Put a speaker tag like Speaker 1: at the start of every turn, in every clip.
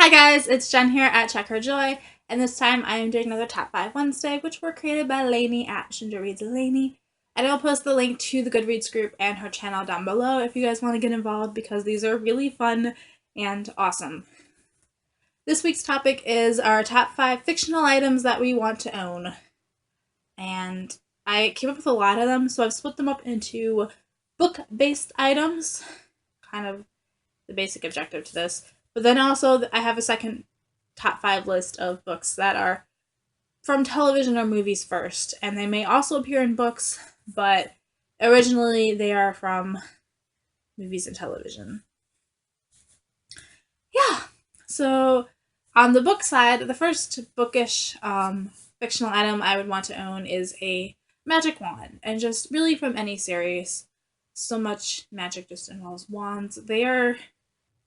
Speaker 1: Hi guys, it's Jen here at Check Her Joy, and this time I am doing another Top 5 Wednesday, which were created by Lainey at Ginger Reads Lainey. And I'll post the link to the Goodreads group and her channel down below if you guys want to get involved, because these are really fun and awesome. This week's topic is our top 5 fictional items that we want to own. And I came up with a lot of them, so I've split them up into book-based items, kind of the basic objective to this. But then also I have a second top 5 list of books that are from television or movies first, and they may also appear in books, but originally they are from movies and television. Yeah, so on the book side, the first bookish fictional item I would want to own is a magic wand, and just really from any series. So much magic just involves wands. They are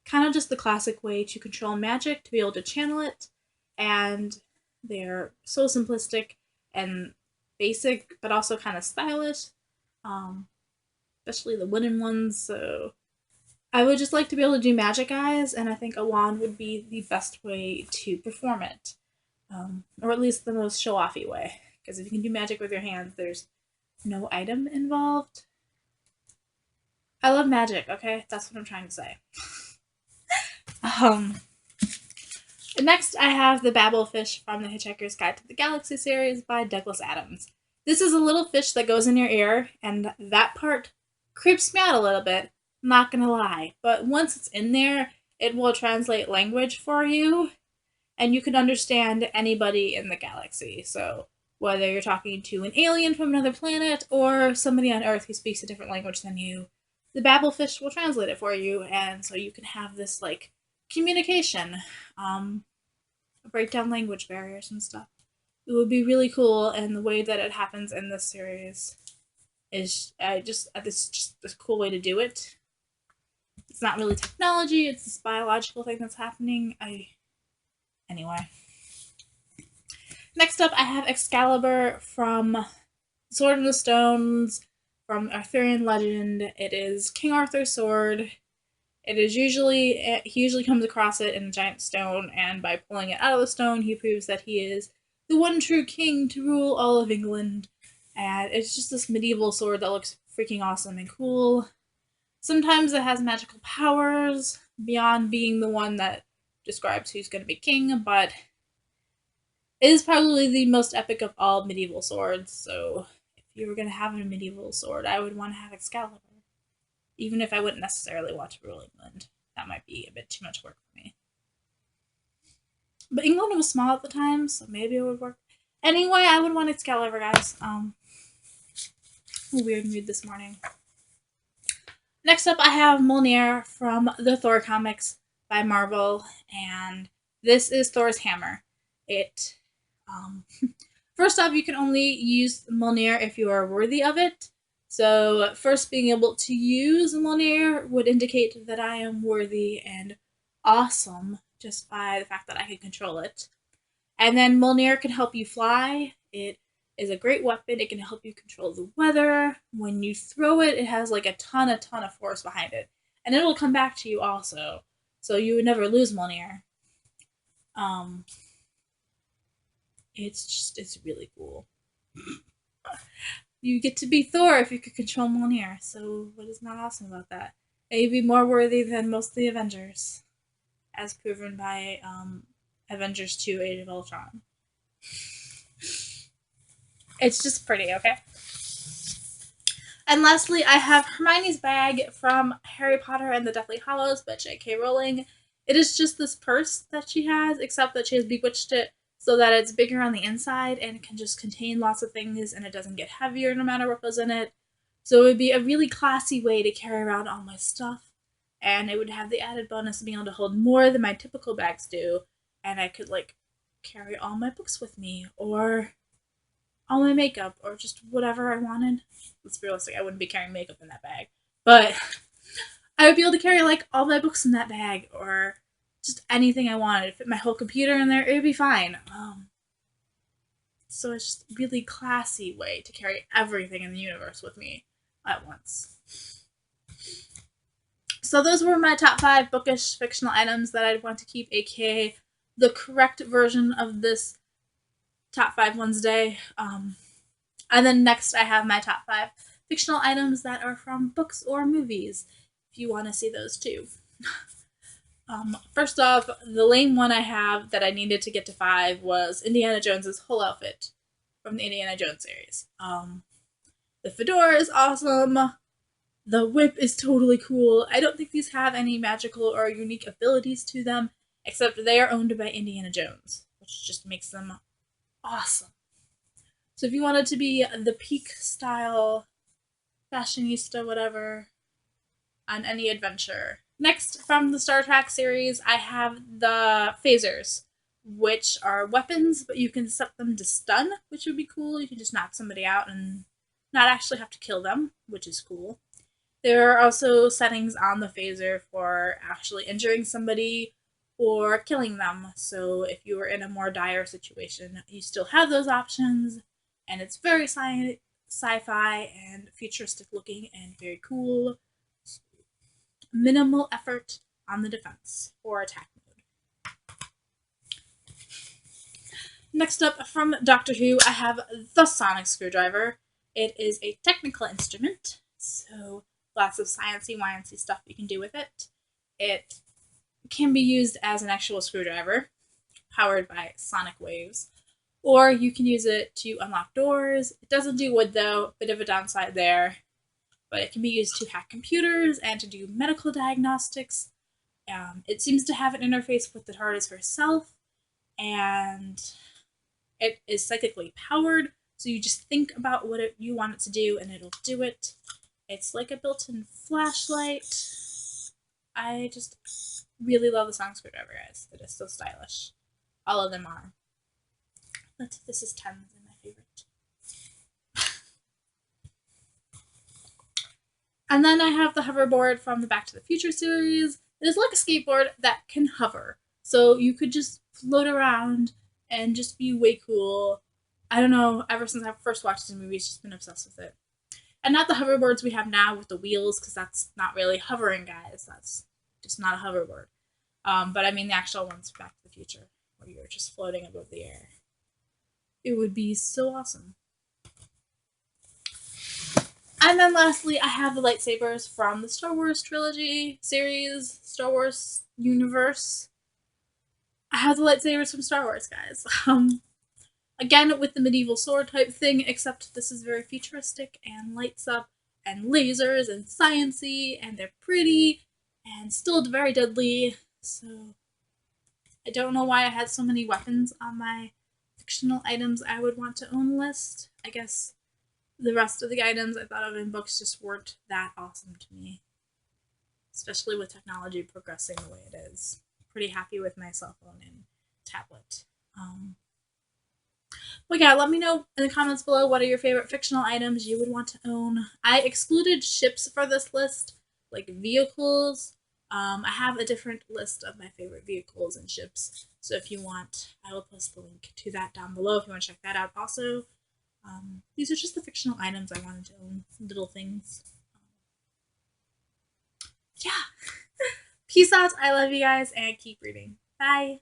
Speaker 1: kind of just the classic way to control magic, to be able to channel it, and they're so simplistic and basic, but also kind of stylish, especially the wooden ones. So I would just like to be able to do magic eyes, and I think a wand would be the best way to perform it, or at least the most show-offy way. Because if you can do magic with your hands, there's no item involved. I love magic, okay? That's what I'm trying to say. Next, I have the Babelfish from the Hitchhiker's Guide to the Galaxy series by Douglas Adams. This is a little fish that goes in your ear, and that part creeps me out a little bit, not gonna lie. But once it's in there, it will translate language for you, and you can understand anybody in the galaxy. So whether you're talking to an alien from another planet or somebody on Earth who speaks a different language than you, the Babelfish will translate it for you, and so you can have this like communication, break down language barriers and stuff. It would be really cool, and the way that it happens in this series is just a cool way to do it. It's not really technology; it's this biological thing that's happening. Anyway. Next up, I have Excalibur from Sword in the Stones, from Arthurian legend. It is King Arthur's sword. He usually comes across it in a giant stone, and by pulling it out of the stone, he proves that he is the one true king to rule all of England. And it's just this medieval sword that looks freaking awesome and cool. Sometimes it has magical powers beyond being the one that describes who's going to be king, but it is probably the most epic of all medieval swords. So if you were going to have a medieval sword, I would want to have Excalibur. Even if I wouldn't necessarily want to rule England. That might be a bit too much work for me. But England was small at the time, so maybe it would work. Anyway, I would want Excalibur, guys. Weird mood this morning. Next up, I have Mjolnir from the Thor comics by Marvel, and this is Thor's hammer. First off, you can only use Mjolnir if you are worthy of it. So first, being able to use Mjolnir would indicate that I am worthy and awesome just by the fact that I can control it. And then Mjolnir can help you fly. It is a great weapon. It can help you control the weather. When you throw it, it has like a ton of force behind it. And it'll come back to you also. So you would never lose Mjolnir. It's really cool. You get to be Thor if you could control Mjolnir, so what is not awesome about that? And you'd be more worthy than most of the Avengers, as proven by Avengers 2 Age of Ultron. It's just pretty, okay? And lastly, I have Hermione's bag from Harry Potter and the Deathly Hallows by J.K. Rowling. It is just this purse that she has, except that she has bewitched it so that it's bigger on the inside and it can just contain lots of things and it doesn't get heavier no matter what goes in it. So it would be a really classy way to carry around all my stuff, and it would have the added bonus of being able to hold more than my typical bags do, and I could like carry all my books with me or all my makeup or just whatever I wanted. Let's be realistic, I wouldn't be carrying makeup in that bag, but I would be able to carry like all my books in that bag or just anything I wanted. Fit my whole computer in there, it would be fine. So it's just a really classy way to carry everything in the universe with me at once. So those were my top 5 bookish fictional items that I'd want to keep, aka the correct version of this top 5 Wednesday. And then next I have my top 5 fictional items that are from books or movies, if you want to see those too. First off, the lame one I have that I needed to get to 5 was Indiana Jones's whole outfit from the Indiana Jones series. The fedora is awesome. The whip is totally cool. I don't think these have any magical or unique abilities to them, except they are owned by Indiana Jones, which just makes them awesome. So if you wanted to be the peak style fashionista, whatever, on any adventure. Next, from the Star Trek series, I have the phasers, which are weapons, but you can set them to stun, which would be cool. You can just knock somebody out and not actually have to kill them, which is cool. There are also settings on the phaser for actually injuring somebody or killing them. So if you were in a more dire situation, you still have those options, and it's very sci-fi and futuristic looking and very cool. Minimal effort on the defense or attack mode. Next up, from Doctor Who, I have the sonic screwdriver. It is a technical instrument, so lots of sciencey, wyancy stuff you can do with it. It can be used as an actual screwdriver, powered by sonic waves, or you can use it to unlock doors. It doesn't do wood though, bit of a downside there, but it can be used to hack computers and to do medical diagnostics. It seems to have an interface with the TARDIS herself, and it is psychically powered, so you just think about what you want it to do and it'll do it. It's like a built-in flashlight. I just really love the sonic screwdriver, guys. It is so stylish. All of them are. But this is 10 and my favorite. And then I have the hoverboard from the Back to the Future series. It is like a skateboard that can hover. So you could just float around and just be way cool. I don't know, ever since I first watched the movie, I've just been obsessed with it. And not the hoverboards we have now with the wheels, because that's not really hovering, guys. That's just not a hoverboard. But I mean the actual ones from Back to the Future, where you're just floating above the air. It would be so awesome. And then lastly, I have the lightsabers from the Star Wars trilogy series, Star Wars universe. I have the lightsabers from Star Wars, guys. Again, with the medieval sword type thing, except this is very futuristic and lights up and lasers and sciencey, and they're pretty and still very deadly. So I don't know why I had so many weapons on my fictional items I would want to own list. I guess the rest of the items I thought of in books just weren't that awesome to me, especially with technology progressing the way it is. Pretty happy with my cell phone and tablet. But yeah, let me know in the comments below what are your favorite fictional items you would want to own. I excluded ships for this list, like vehicles. I have a different list of my favorite vehicles and ships, so if you want, I will post the link to that down below if you want to check that out also. These are just the fictional items I wanted to own, little things. Yeah. Peace out, I love you guys, and keep reading. Bye!